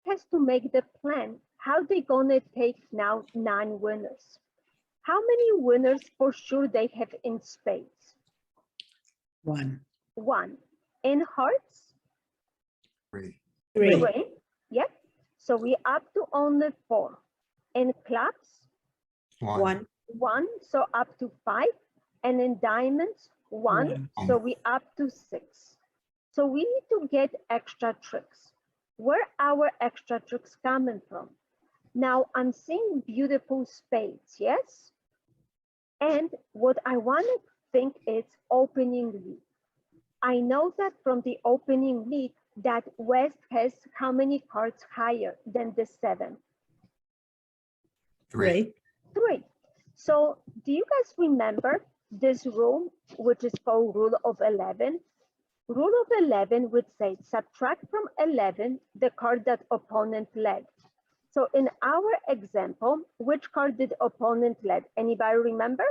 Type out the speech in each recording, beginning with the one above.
has to make the plan. How they gonna take now 9 winners? How many winners for sure they have in spades? 1. 1. In hearts? 3. 3. 3. Yep. So we up to only 4. In clubs? 1. 1. So up to 5. And in diamonds? 1. 1. So we up to 6. So we need to get extra tricks. Where our extra tricks coming from? Now I'm seeing beautiful spades, yes? And what I want to think is opening lead. I know that from the opening lead that West has how many cards higher than the 7? 3. 3. So do you guys remember this rule, which is called rule of 11? Rule of 11 would say subtract from 11 the card that opponent led. So in our example, which card did opponent lead? Anybody remember?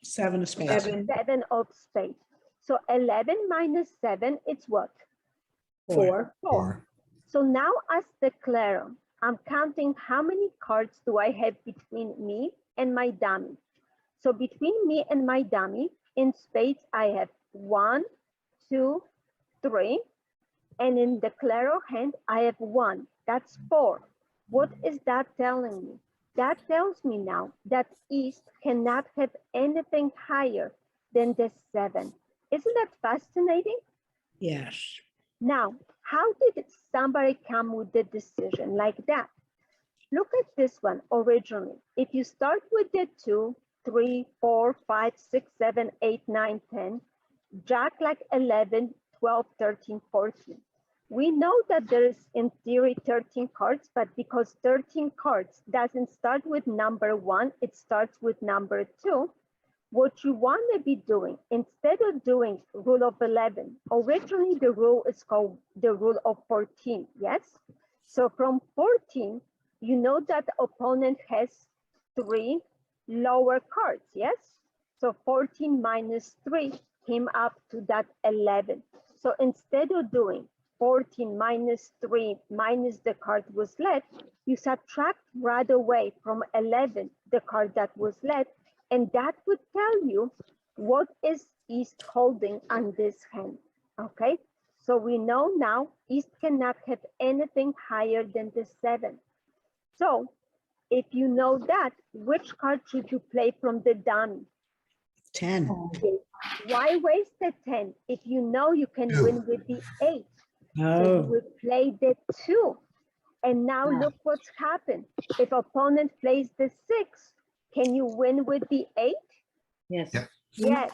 7 of spades. 7 of spades. So 11 minus 7, it's what? 4. 4. So now as the Claro, I'm counting how many cards do I have between me and my dummy. So between me and my dummy, in spades, I have 1, 2, 3. And in the Claro hand, I have 1. That's 4. What is that telling me? That tells me now that East cannot have anything higher than the 7. Isn't that fascinating? Yes. Now, how did somebody come with the decision like that? Look at this one originally. If you start with the 2, 3, 4, 5, 6, 7, 8, 9, 10, Jack like 11, 12, 13, 14. We know that there is in theory 13 cards, but because 13 cards doesn't start with number 1, it starts with number 2. What you want to be doing, instead of doing rule of 11, originally the rule is called the rule of 14, yes? So from 14, you know that the opponent has 3 lower cards, yes? So 14 minus 3 came up to that 11. So instead of doing 14 minus 3 minus the card was led, you subtract right away from 11 the card that was led, and that would tell you what is East holding on this hand, okay? So we know now East cannot have anything higher than the 7. So if you know that, which card should you play from the dummy? 10. Why waste the 10 if you know you can 2. win with the 8? So you Oh, would play the 2. And now look what's happened. If opponent plays the 6, can you win with the 8? yes. Yep. Yes.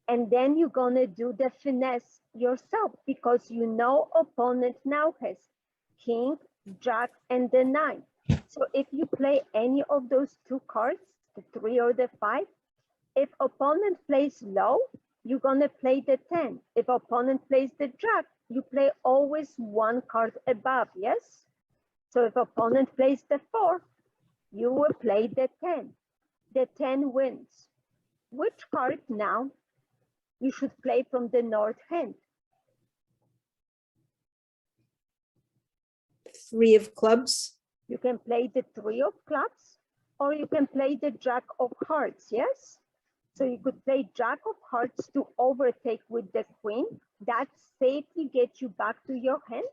And then you're going to do the finesse yourself because you know opponent now has king, jack, and the 9. So if you play any of those 2 cards, the 3 or the 5, if opponent plays low, you're going to play the 10. If opponent plays the jack, you play always 1 card above, yes? So if opponent plays the 4, you will play the 10. The 10 wins. Which card now you should play from the north hand? 3 of clubs. You can play the 3 of clubs, or you can play the jack of hearts, yes? So you could play jack of hearts to overtake with the queen. That safely gets you back to your hand.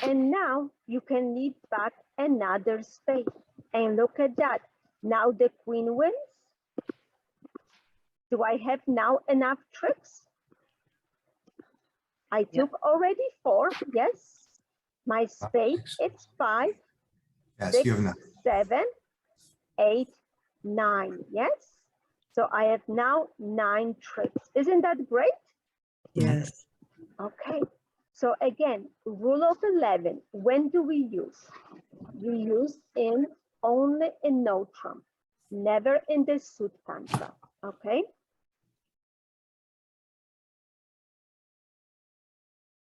And now you can lead back another spade. And look at that. Now the queen wins. Do I have now enough tricks? I took already 4, yes. My spade, it's 5, Yes, 6, you have enough. 7, 8, 9, yes? So I have now 9 tricks. Isn't that great? Yes. Okay. So again, rule of 11, when do we use? You use only in no trump, never in the suit contra, okay?